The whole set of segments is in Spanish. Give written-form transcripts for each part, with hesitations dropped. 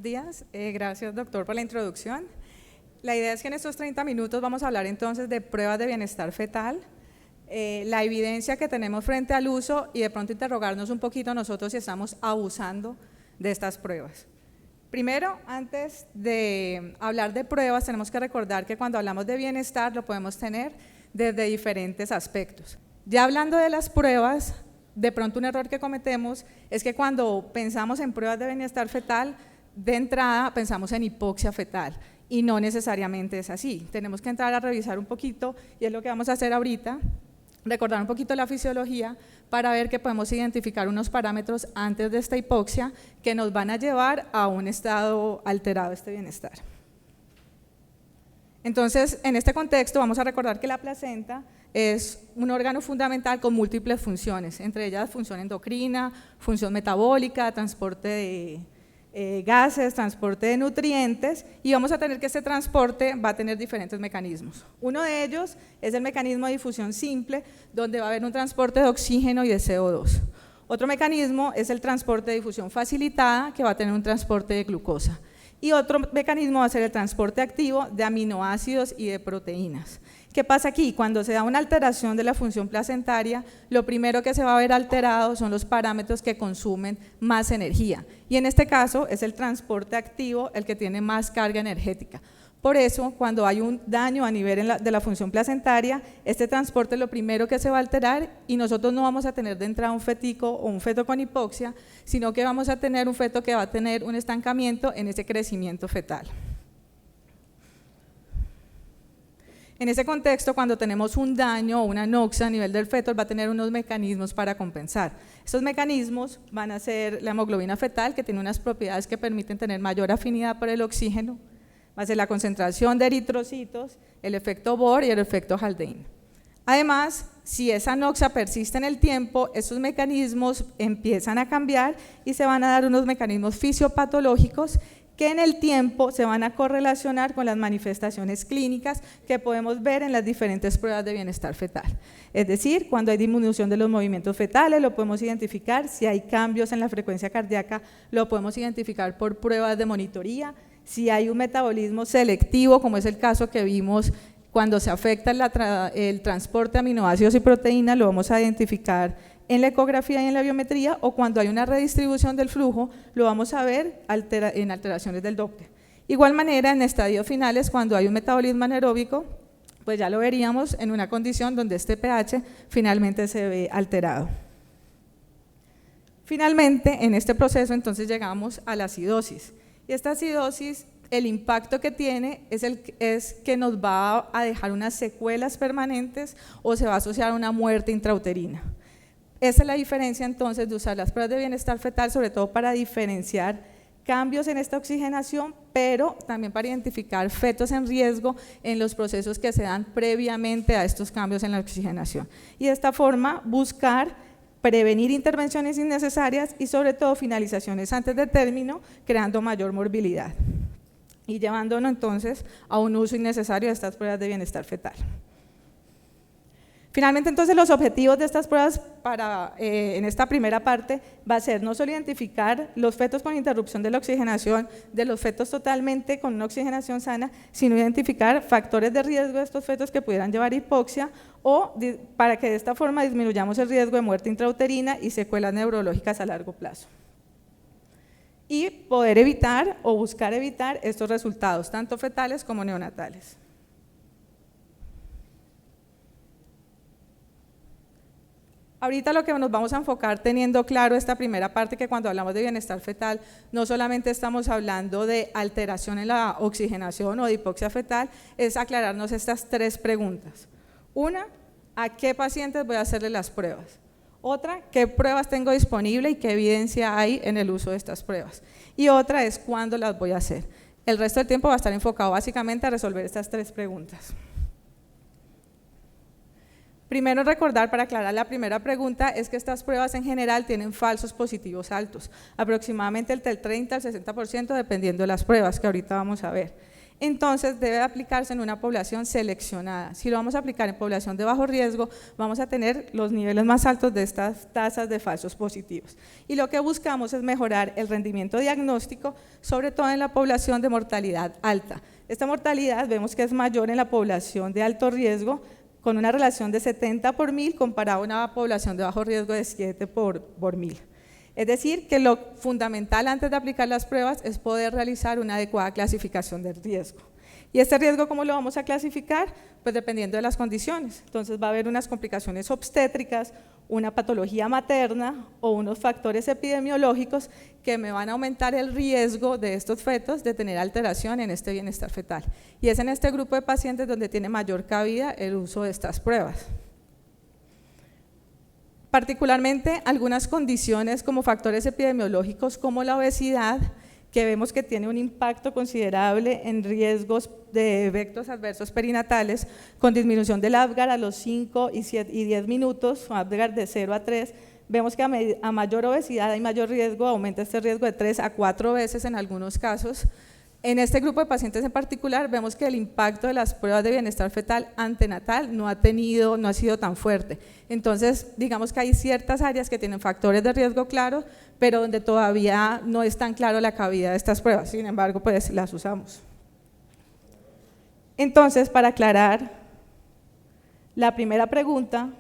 Buenos días, gracias doctor por la introducción. La idea es que en estos 30 minutos vamos a hablar entonces de pruebas de bienestar fetal, la evidencia que tenemos frente al uso y de pronto interrogarnos un poquito nosotros si estamos abusando de estas pruebas. Primero, antes de hablar de pruebas, tenemos que recordar que cuando hablamos de bienestar lo podemos tener desde diferentes aspectos. Ya hablando de las pruebas, de pronto un error que cometemos es que cuando pensamos en pruebas de bienestar fetal, de entrada pensamos en hipoxia fetal y no necesariamente es así. Tenemos que entrar a revisar un poquito y es lo que vamos a hacer ahorita, recordar un poquito la fisiología para ver que podemos identificar unos parámetros antes de esta hipoxia que nos van a llevar a un estado alterado de este bienestar. Entonces, en este contexto vamos a recordar que la placenta es un órgano fundamental con múltiples funciones, entre ellas función endocrina, función metabólica, transporte de gases, transporte de nutrientes, y vamos a tener que este transporte va a tener diferentes mecanismos. Uno de ellos es el mecanismo de difusión simple, donde va a haber un transporte de oxígeno y de CO2. Otro mecanismo es el transporte de difusión facilitada, que va a tener un transporte de glucosa. Y otro mecanismo va a ser el transporte activo de aminoácidos y de proteínas. ¿Qué pasa aquí? Cuando se da una alteración de la función placentaria, lo primero que se va a ver alterado son los parámetros que consumen más energía. Y en este caso es el transporte activo el que tiene más carga energética. Por eso, cuando hay un daño a nivel de la función placentaria, este transporte es lo primero que se va a alterar y nosotros no vamos a tener de entrada un fetico o un feto con hipoxia, sino que vamos a tener un feto que va a tener un estancamiento en ese crecimiento fetal. En ese contexto, cuando tenemos un daño o una anoxia a nivel del feto, va a tener unos mecanismos para compensar. Estos mecanismos van a ser la hemoglobina fetal, que tiene unas propiedades que permiten tener mayor afinidad por el oxígeno, va a ser la concentración de eritrocitos, el efecto Bohr y el efecto Haldane. Además, si esa anoxia persiste en el tiempo, esos mecanismos empiezan a cambiar y se van a dar unos mecanismos fisiopatológicos que en el tiempo se van a correlacionar con las manifestaciones clínicas que podemos ver en las diferentes pruebas de bienestar fetal. Es decir, cuando hay disminución de los movimientos fetales, lo podemos identificar; si hay cambios en la frecuencia cardíaca, lo podemos identificar por pruebas de monitoría; si hay un metabolismo selectivo, como es el caso que vimos cuando se afecta el transporte de aminoácidos y proteínas, lo vamos a identificar en la ecografía y en la biometría, o cuando hay una redistribución del flujo, lo vamos a ver en alteraciones del Doppler. Igual manera, en estadios finales, cuando hay un metabolismo anaeróbico, pues ya lo veríamos en una condición donde este pH finalmente se ve alterado. Finalmente, en este proceso, entonces llegamos a la acidosis. Y esta acidosis, el impacto que tiene es que nos va a dejar unas secuelas permanentes o se va a asociar a una muerte intrauterina. Esa es la diferencia entonces de usar las pruebas de bienestar fetal, sobre todo para diferenciar cambios en esta oxigenación, pero también para identificar fetos en riesgo en los procesos que se dan previamente a estos cambios en la oxigenación. Y de esta forma buscar prevenir intervenciones innecesarias y sobre todo finalizaciones antes de término, creando mayor morbilidad y llevándonos entonces a un uso innecesario de estas pruebas de bienestar fetal. Finalmente, entonces, los objetivos de estas pruebas en esta primera parte va a ser no solo identificar los fetos con interrupción de la oxigenación, de los fetos totalmente con una oxigenación sana, sino identificar factores de riesgo de estos fetos que pudieran llevar a hipoxia o para que de esta forma disminuyamos el riesgo de muerte intrauterina y secuelas neurológicas a largo plazo. Y poder evitar o buscar evitar estos resultados, tanto fetales como neonatales. Ahorita lo que nos vamos a enfocar teniendo claro esta primera parte, que cuando hablamos de bienestar fetal no solamente estamos hablando de alteración en la oxigenación o de hipoxia fetal, es aclararnos estas tres preguntas. Una, ¿a qué pacientes voy a hacerle las pruebas? Otra, ¿qué pruebas tengo disponible y qué evidencia hay en el uso de estas pruebas? Y otra es, ¿cuándo las voy a hacer? El resto del tiempo va a estar enfocado básicamente a resolver estas tres preguntas. Primero, recordar, para aclarar la primera pregunta, es que estas pruebas en general tienen falsos positivos altos, aproximadamente entre el 30 al 60% dependiendo de las pruebas que ahorita vamos a ver. entonces debe aplicarse en una población seleccionada. Si lo vamos a aplicar en población de bajo riesgo, vamos a tener los niveles más altos de estas tasas de falsos positivos. Y lo que buscamos es mejorar el rendimiento diagnóstico, sobre todo en la población de mortalidad alta. Esta mortalidad vemos que es mayor en la población de alto riesgo, con una relación de 70 por 1000 comparado a una población de bajo riesgo de 7 por 1000. Es decir, que lo fundamental antes de aplicar las pruebas es poder realizar una adecuada clasificación del riesgo. ¿Y este riesgo cómo lo vamos a clasificar? Pues dependiendo de las condiciones. Entonces va a haber unas complicaciones obstétricas, una patología materna o unos factores epidemiológicos que me van a aumentar el riesgo de estos fetos de tener alteración en este bienestar fetal. Y es en este grupo de pacientes donde tiene mayor cabida el uso de estas pruebas. Particularmente algunas condiciones como factores epidemiológicos como la obesidad, que vemos que tiene un impacto considerable en riesgos de eventos adversos perinatales, con disminución del Apgar a los 5 y 10 minutos, Apgar de 0 a 3, vemos que a mayor obesidad hay mayor riesgo, aumenta este riesgo de 3 a 4 veces en algunos casos. En este grupo de pacientes en particular vemos que el impacto de las pruebas de bienestar fetal antenatal no ha sido tan fuerte. Entonces, digamos que hay ciertas áreas que tienen factores de riesgo claros, pero donde todavía no es tan claro la cabida de estas pruebas, sin embargo, pues las usamos. Entonces, para aclarar la primera pregunta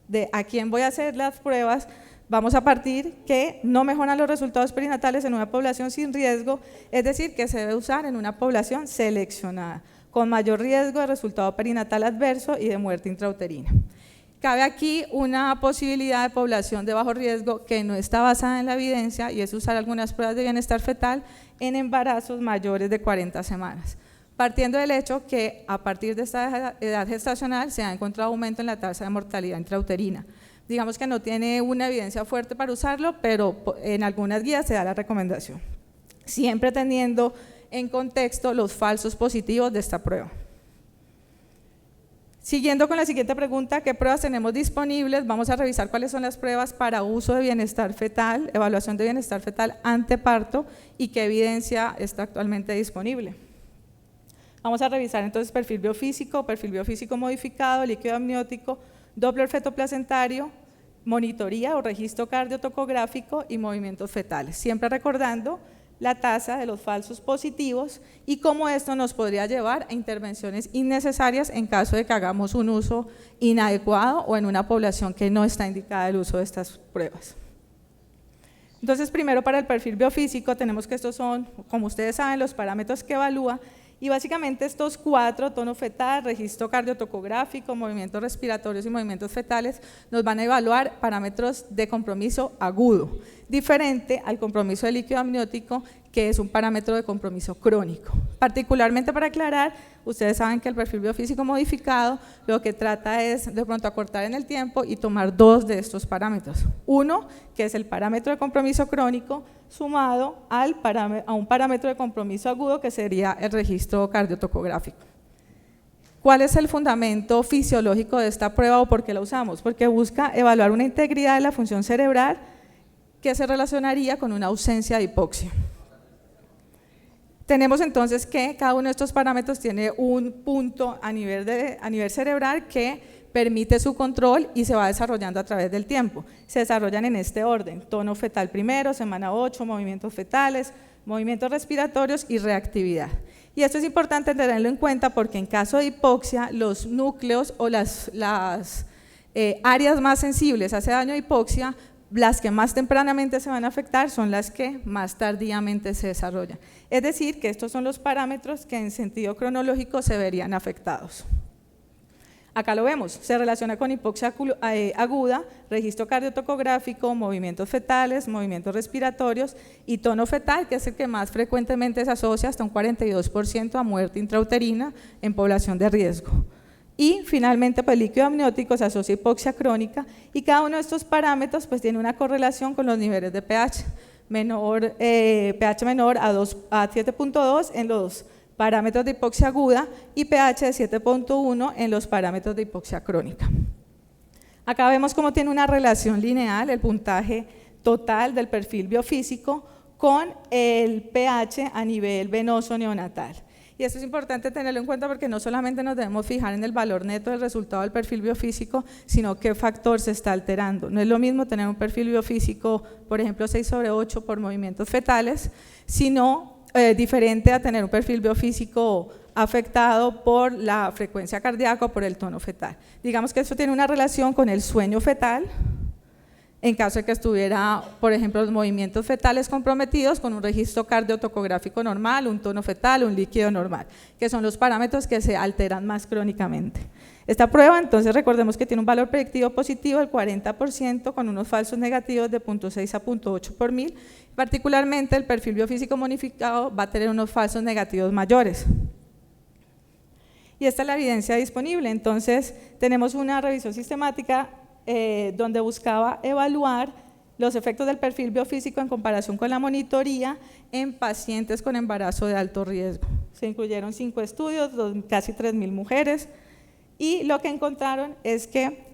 de a quién voy a hacer las pruebas, vamos a partir que no mejoran los resultados perinatales en una población sin riesgo, es decir, que se debe usar en una población seleccionada, con mayor riesgo de resultado perinatal adverso y de muerte intrauterina. Cabe aquí una posibilidad de población de bajo riesgo que no está basada en la evidencia y es usar algunas pruebas de bienestar fetal en embarazos mayores de 40 semanas, partiendo del hecho que a partir de esta edad gestacional se ha encontrado aumento en la tasa de mortalidad intrauterina. Digamos que no tiene una evidencia fuerte para usarlo, pero en algunas guías se da la recomendación, siempre teniendo en contexto los falsos positivos de esta prueba. Siguiendo con la siguiente pregunta, ¿qué pruebas tenemos disponibles? Vamos a revisar cuáles son las pruebas para uso de bienestar fetal, evaluación de bienestar fetal anteparto y qué evidencia está actualmente disponible. Vamos a revisar entonces perfil biofísico modificado, líquido amniótico, Doppler fetoplacentario, monitoría o registro cardiotocográfico y movimientos fetales, siempre recordando la tasa de los falsos positivos y cómo esto nos podría llevar a intervenciones innecesarias en caso de que hagamos un uso inadecuado o en una población que no está indicada el uso de estas pruebas. Entonces, primero para el perfil biofísico tenemos que estos son, como ustedes saben, los parámetros que evalúa. Y básicamente estos 4, tono fetal, registro cardiotocográfico, movimientos respiratorios y movimientos fetales, nos van a evaluar parámetros de compromiso agudo, diferente al compromiso de líquido amniótico, que es un parámetro de compromiso crónico. Particularmente para aclarar, ustedes saben que el perfil biofísico modificado lo que trata es de pronto acortar en el tiempo y tomar 2 de estos parámetros. Uno, que es el parámetro de compromiso crónico, sumado a un parámetro de compromiso agudo que sería el registro cardiotocográfico. ¿Cuál es el fundamento fisiológico de esta prueba o por qué la usamos? Porque busca evaluar una integridad de la función cerebral que se relacionaría con una ausencia de hipoxia. Tenemos entonces que cada uno de estos parámetros tiene un punto a nivel cerebral que permite su control y se va desarrollando a través del tiempo. Se desarrollan en este orden: tono fetal primero, semana 8, movimientos fetales, movimientos respiratorios y reactividad. Y esto es importante tenerlo en cuenta porque en caso de hipoxia, los núcleos o las áreas más sensibles a ese daño de hipoxia, las que más tempranamente se van a afectar son las que más tardíamente se desarrollan. Es decir, que estos son los parámetros que en sentido cronológico se verían afectados. Acá lo vemos, se relaciona con hipoxia aguda, registro cardiotocográfico, movimientos fetales, movimientos respiratorios y tono fetal, que es el que más frecuentemente se asocia, hasta un 42% a muerte intrauterina en población de riesgo. Y finalmente, pues, el líquido amniótico se asocia a hipoxia crónica y cada uno de estos parámetros pues, tiene una correlación con los niveles de pH menor a 7.2 en los parámetros de hipoxia aguda y pH de 7.1 en los parámetros de hipoxia crónica. Acá vemos cómo tiene una relación lineal el puntaje total del perfil biofísico con el pH a nivel venoso neonatal. Y esto es importante tenerlo en cuenta porque no solamente nos debemos fijar en el valor neto del resultado del perfil biofísico, sino qué factor se está alterando. No es lo mismo tener un perfil biofísico, por ejemplo, 6/8 por movimientos fetales, sino diferente a tener un perfil biofísico afectado por la frecuencia cardíaca o por el tono fetal. Digamos que esto tiene una relación con el sueño fetal, en caso de que estuviera, por ejemplo, los movimientos fetales comprometidos con un registro cardiotocográfico normal, un tono fetal, un líquido normal, que son los parámetros que se alteran más crónicamente. Esta prueba, entonces, recordemos que tiene un valor predictivo positivo del 40% con unos falsos negativos de 0.6 a 0.8 por mil. Particularmente, el perfil biofísico modificado va a tener unos falsos negativos mayores. Y esta es la evidencia disponible. Entonces, tenemos una revisión sistemática donde buscaba evaluar los efectos del perfil biofísico en comparación con la monitoría en pacientes con embarazo de alto riesgo. Se incluyeron 5 estudios, casi 3.000 mujeres, y lo que encontraron es que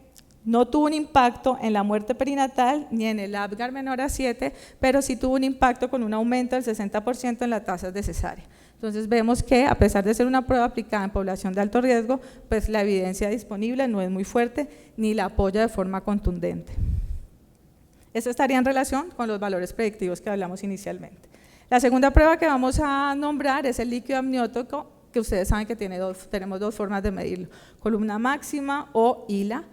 no tuvo un impacto en la muerte perinatal ni en el Apgar menor a 7, pero sí tuvo un impacto con un aumento del 60% en las tasas de cesárea. Entonces vemos que a pesar de ser una prueba aplicada en población de alto riesgo, pues la evidencia disponible no es muy fuerte ni la apoya de forma contundente. Esto estaría en relación con los valores predictivos que hablamos inicialmente. La segunda prueba que vamos a nombrar es el líquido amniótico, que ustedes saben que tenemos dos formas de medirlo, columna máxima o ILA.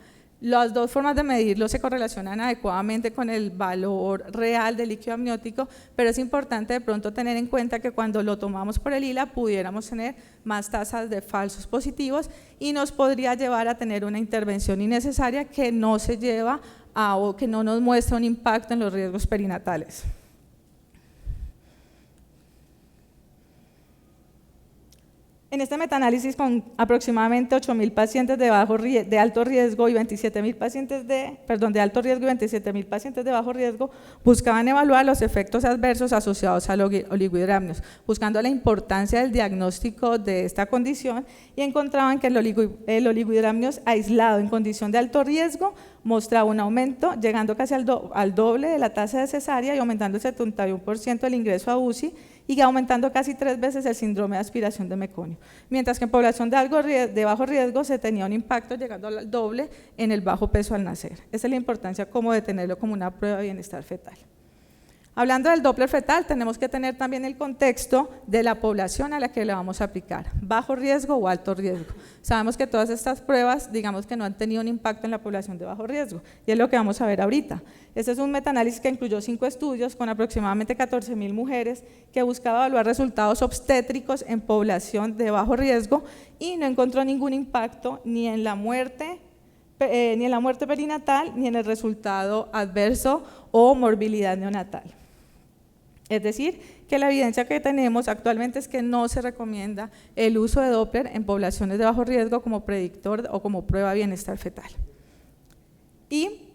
Las dos formas de medirlo se correlacionan adecuadamente con el valor real del líquido amniótico, pero es importante de pronto tener en cuenta que cuando lo tomamos por el ILA pudiéramos tener más tasas de falsos positivos y nos podría llevar a tener una intervención innecesaria que no se lleva a, o que no nos muestra un impacto en los riesgos perinatales. En este metaanálisis, con aproximadamente 8.000 pacientes de alto riesgo y 27.000 pacientes de alto riesgo y 27.000 pacientes de bajo riesgo, buscaban evaluar los efectos adversos asociados al oligohidramnios, buscando la importancia del diagnóstico de esta condición, y encontraban que el oligohidramnios aislado en condición de alto riesgo mostraba un aumento, llegando casi al doble de la tasa de cesárea y aumentando el 71% el ingreso a UCI, y aumentando casi 3 veces el síndrome de aspiración de meconio, mientras que en población de bajo riesgo se tenía un impacto llegando al doble en el bajo peso al nacer. Esa es la importancia como de tenerlo como una prueba de bienestar fetal. Hablando del Doppler fetal, tenemos que tener también el contexto de la población a la que le vamos a aplicar, bajo riesgo o alto riesgo. Sabemos que todas estas pruebas, digamos que no han tenido un impacto en la población de bajo riesgo, y es lo que vamos a ver ahorita. Este es un metaanálisis que incluyó 5 estudios con aproximadamente 14.000 mujeres que buscaba evaluar resultados obstétricos en población de bajo riesgo y no encontró ningún impacto ni en la muerte perinatal ni en el resultado adverso o morbilidad neonatal. Es decir, que la evidencia que tenemos actualmente es que no se recomienda el uso de Doppler en poblaciones de bajo riesgo como predictor o como prueba de bienestar fetal. Y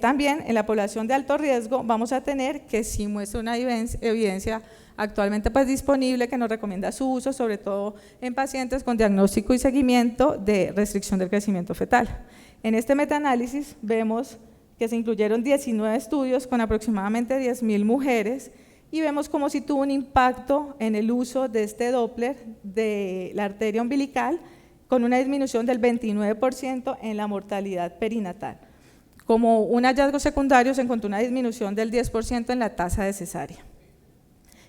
también en la población de alto riesgo vamos a tener que sí muestra una evidencia actualmente pues disponible que nos recomienda su uso, sobre todo en pacientes con diagnóstico y seguimiento de restricción del crecimiento fetal. En este metaanálisis vemos que se incluyeron 19 estudios con aproximadamente 10.000 mujeres y vemos como si tuvo un impacto en el uso de este Doppler de la arteria umbilical con una disminución del 29% en la mortalidad perinatal. Como un hallazgo secundario se encontró una disminución del 10% en la tasa de cesárea.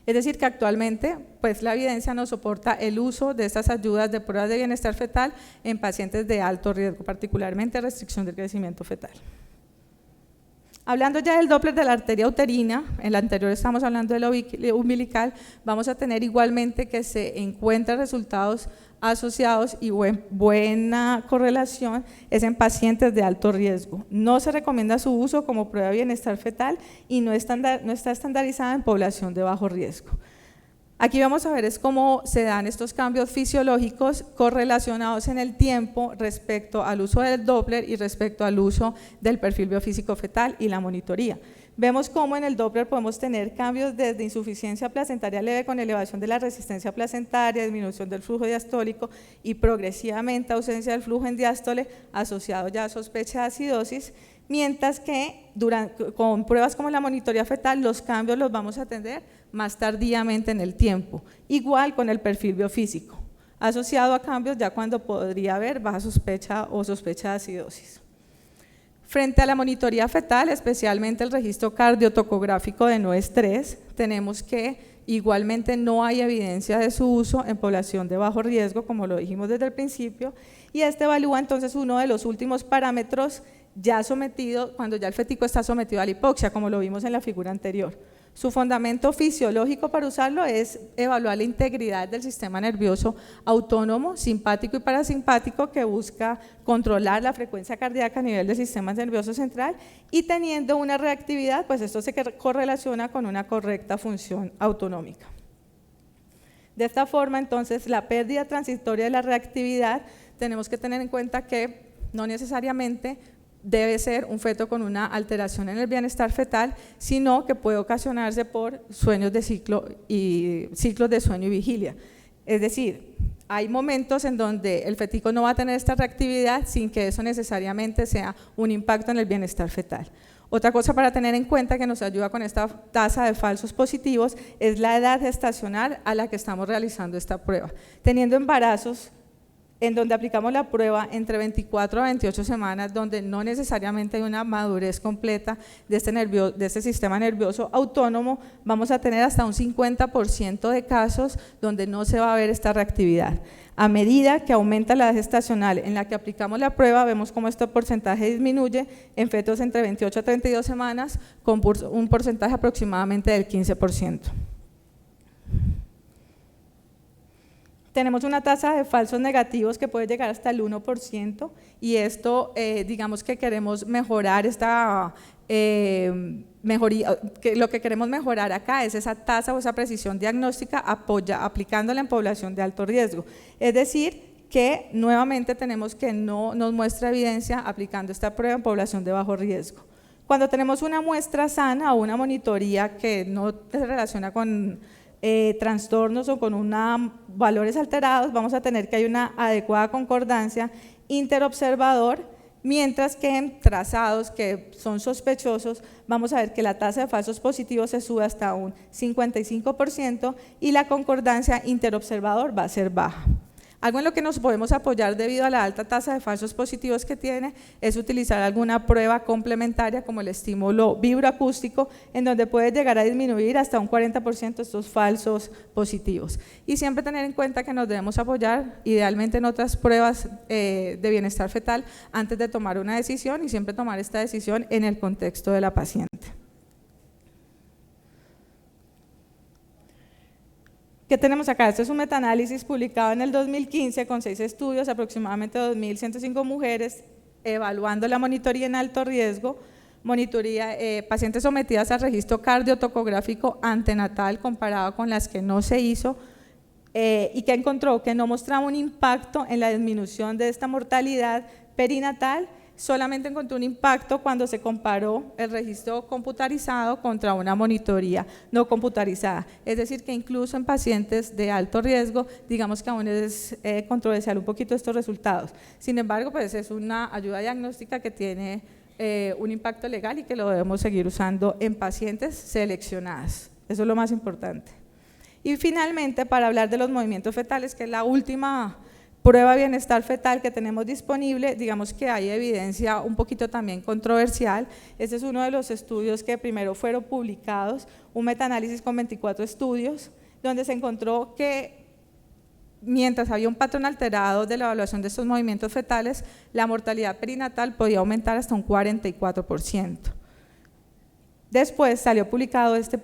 Es decir, que actualmente pues, la evidencia nos soporta el uso de estas ayudas de pruebas de bienestar fetal en pacientes de alto riesgo, particularmente restricción del crecimiento fetal. Hablando ya del Doppler de la arteria uterina, en la anterior estamos hablando de la umbilical, vamos a tener igualmente que se encuentran resultados asociados y buena correlación es en pacientes de alto riesgo. No se recomienda su uso como prueba de bienestar fetal y no está estandarizada en población de bajo riesgo. Aquí vamos a ver es cómo se dan estos cambios fisiológicos correlacionados en el tiempo respecto al uso del Doppler y respecto al uso del perfil biofísico fetal y la monitoría. Vemos cómo en el Doppler podemos tener cambios desde insuficiencia placentaria leve con elevación de la resistencia placentaria, disminución del flujo diastólico y progresivamente ausencia del flujo en diástole asociado ya a sospecha de acidosis, mientras que con pruebas como la monitoría fetal los cambios los vamos a tener más tardíamente en el tiempo, igual con el perfil biofísico, asociado a cambios ya cuando podría haber baja sospecha o sospecha de acidosis. Frente a la monitoría fetal, especialmente el registro cardiotocográfico de no estrés, tenemos que igualmente no hay evidencia de su uso en población de bajo riesgo, como lo dijimos desde el principio, y este evalúa entonces uno de los últimos parámetros ya sometido, cuando ya el fetico está sometido a la hipoxia, como lo vimos en la figura anterior. Su fundamento fisiológico para usarlo es evaluar la integridad del sistema nervioso autónomo, simpático y parasimpático, que busca controlar la frecuencia cardíaca a nivel del sistema nervioso central, y teniendo una reactividad, pues esto se correlaciona con una correcta función autonómica. De esta forma, entonces, la pérdida transitoria de la reactividad, tenemos que tener en cuenta que no necesariamente debe ser un feto con una alteración en el bienestar fetal, sino que puede ocasionarse por sueños de ciclos de sueño y vigilia. Es decir, hay momentos en donde el fetico no va a tener esta reactividad sin que eso necesariamente sea un impacto en el bienestar fetal. Otra cosa para tener en cuenta que nos ayuda con esta tasa de falsos positivos es la edad gestacional a la que estamos realizando esta prueba. Teniendo embarazos en donde aplicamos la prueba entre 24 a 28 semanas, donde no necesariamente hay una madurez completa de este sistema nervioso autónomo, vamos a tener hasta un 50% de casos donde no se va a ver esta reactividad. A medida que aumenta la edad gestacional en la que aplicamos la prueba, vemos cómo este porcentaje disminuye en fetos entre 28 a 32 semanas, con un porcentaje aproximadamente del 15%. Tenemos una tasa de falsos negativos que puede llegar hasta el 1%, y esto, digamos que queremos mejorar esta mejoría, lo que queremos mejorar acá es esa tasa o esa precisión diagnóstica aplicándola en población de alto riesgo. Es decir, que nuevamente tenemos que no nos muestra evidencia aplicando esta prueba en población de bajo riesgo. Cuando tenemos una muestra sana o una monitoría que no se relaciona con trastornos o con valores alterados, vamos a tener que hay una adecuada concordancia interobservador, mientras que en trazados que son sospechosos vamos a ver que la tasa de falsos positivos se sube hasta un 55% y la concordancia interobservador va a ser baja. Algo en lo que nos podemos apoyar debido a la alta tasa de falsos positivos que tiene es utilizar alguna prueba complementaria como el estímulo vibroacústico, en donde puede llegar a disminuir hasta un 40% estos falsos positivos. Y siempre tener en cuenta que nos debemos apoyar idealmente en otras pruebas de bienestar fetal antes de tomar una decisión, y siempre tomar esta decisión en el contexto de la paciente. ¿Qué tenemos acá? Este es un metaanálisis publicado en el 2015 con 6 estudios, aproximadamente 2.105 mujeres, evaluando la monitoría en alto riesgo, pacientes sometidas al registro cardiotocográfico antenatal comparado con las que no se hizo, y que encontró que no mostraba un impacto en la disminución de esta mortalidad perinatal. Solamente encontró un impacto cuando se comparó el registro computarizado contra una monitoría no computarizada. Es decir, que incluso en pacientes de alto riesgo, digamos que aún es controversial un poquito estos resultados. Sin embargo, pues es una ayuda diagnóstica que tiene un impacto legal y que lo debemos seguir usando en pacientes seleccionadas. Eso es lo más importante. Y finalmente, para hablar de los movimientos fetales, que es la última prueba de bienestar fetal que tenemos disponible, digamos que hay evidencia un poquito también controversial. Este es uno de los estudios que primero fueron publicados, un metaanálisis con 24 estudios, donde se encontró que mientras había un patrón alterado de la evaluación de estos movimientos fetales, la mortalidad perinatal podía aumentar hasta un 44%. Después salió publicado este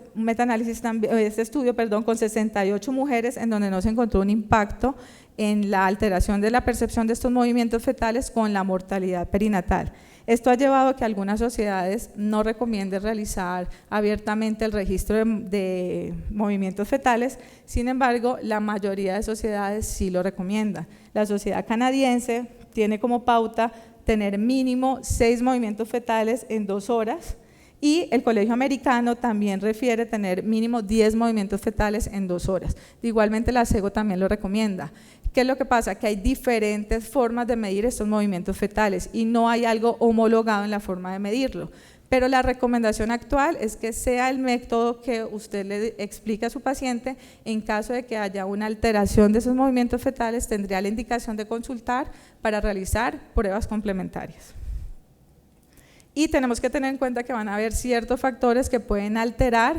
estudio con 68 mujeres, en donde no se encontró un impacto en la alteración de la percepción de estos movimientos fetales con la mortalidad perinatal. Esto ha llevado a que algunas sociedades no recomienden realizar abiertamente el registro de movimientos fetales. Sin embargo, la mayoría de sociedades sí lo recomiendan. La sociedad canadiense tiene como pauta tener mínimo 6 movimientos fetales en 2 horas, Y el Colegio Americano también refiere tener mínimo 10 movimientos fetales en 2 horas. Igualmente la SEGO también lo recomienda. ¿Qué es lo que pasa? Que hay diferentes formas de medir estos movimientos fetales y no hay algo homologado en la forma de medirlo. Pero la recomendación actual es que sea el método que usted le explique a su paciente. En caso de que haya una alteración de esos movimientos fetales, tendría la indicación de consultar para realizar pruebas complementarias. Y tenemos que tener en cuenta que van a haber ciertos factores que pueden alterar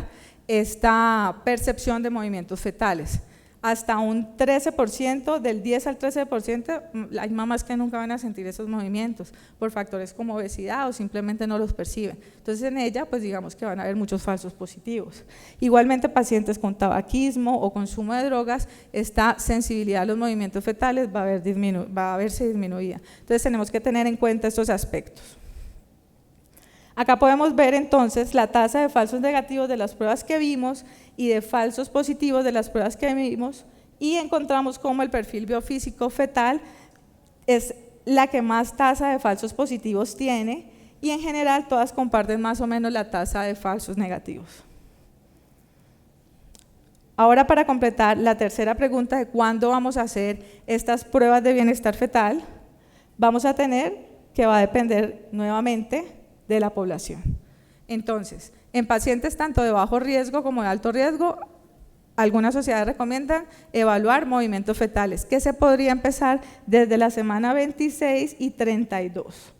esta percepción de movimientos fetales. Hasta un 13%, del 10 al 13%, hay mamás que nunca van a sentir esos movimientos por factores como obesidad o simplemente no los perciben. Entonces en ella, pues digamos que van a haber muchos falsos positivos. Igualmente pacientes con tabaquismo o consumo de drogas, esta sensibilidad a los movimientos fetales va a verse disminuida. Entonces tenemos que tener en cuenta estos aspectos. Acá podemos ver entonces la tasa de falsos negativos de las pruebas que vimos y de falsos positivos de las pruebas que vimos, y encontramos como el perfil biofísico fetal es la que más tasa de falsos positivos tiene, y en general todas comparten más o menos la tasa de falsos negativos. Ahora, para completar la tercera pregunta de cuándo vamos a hacer estas pruebas de bienestar fetal, vamos a tener que va a depender nuevamente de la población. Entonces, en pacientes tanto de bajo riesgo como de alto riesgo, algunas sociedades recomiendan evaluar movimientos fetales, que se podría empezar desde la semana 26 y 32.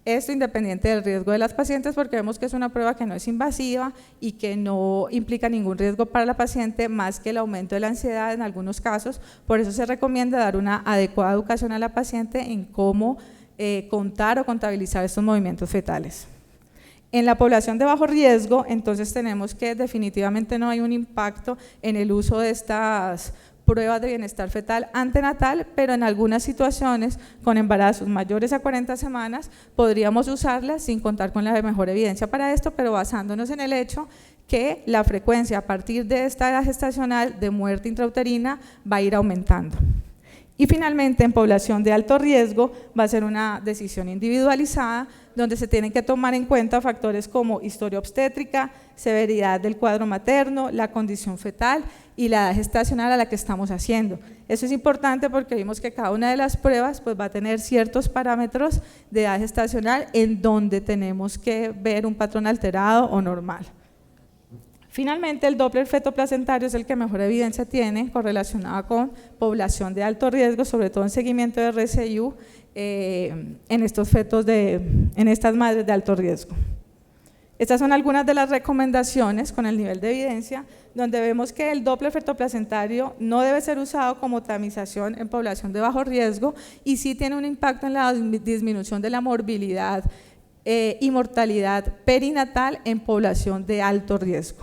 Esto independiente del riesgo de las pacientes, porque vemos que es una prueba que no es invasiva y que no implica ningún riesgo para la paciente más que el aumento de la ansiedad en algunos casos. Por eso se recomienda dar una adecuada educación a la paciente en cómo contar o contabilizar estos movimientos fetales. En la población de bajo riesgo, entonces tenemos que definitivamente no hay un impacto en el uso de estas pruebas de bienestar fetal antenatal, pero en algunas situaciones con embarazos mayores a 40 semanas podríamos usarlas sin contar con la mejor evidencia para esto, pero basándonos en el hecho que la frecuencia a partir de esta edad gestacional de muerte intrauterina va a ir aumentando. Y finalmente, en población de alto riesgo va a ser una decisión individualizada donde se tienen que tomar en cuenta factores como historia obstétrica, severidad del cuadro materno, la condición fetal y la edad gestacional a la que estamos haciendo. Eso es importante porque vimos que cada una de las pruebas pues, va a tener ciertos parámetros de edad gestacional en donde tenemos que ver un patrón alterado o normal. Finalmente, el Doppler fetoplacentario es el que mejor evidencia tiene correlacionada con población de alto riesgo, sobre todo en seguimiento de RCIU, en estos fetos en estas madres de alto riesgo. Estas son algunas de las recomendaciones con el nivel de evidencia, donde vemos que el Doppler fetoplacentario no debe ser usado como tamización en población de bajo riesgo y sí tiene un impacto en la disminución de la morbilidad y mortalidad perinatal en población de alto riesgo.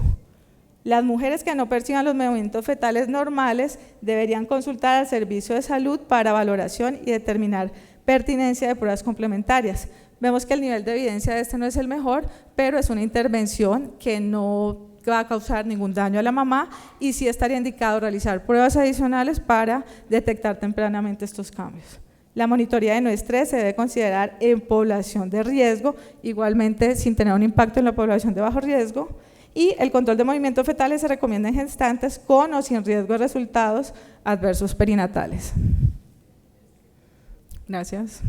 Las mujeres que no perciban los movimientos fetales normales deberían consultar al servicio de salud para valoración y determinar pertinencia de pruebas complementarias. Vemos que el nivel de evidencia de este no es el mejor, pero es una intervención que no va a causar ningún daño a la mamá y sí estaría indicado realizar pruebas adicionales para detectar tempranamente estos cambios. La monitoría de no estrés se debe considerar en población de riesgo, igualmente sin tener un impacto en la población de bajo riesgo, y el control de movimientos fetales se recomienda en gestantes con o sin riesgo de resultados adversos perinatales. Gracias.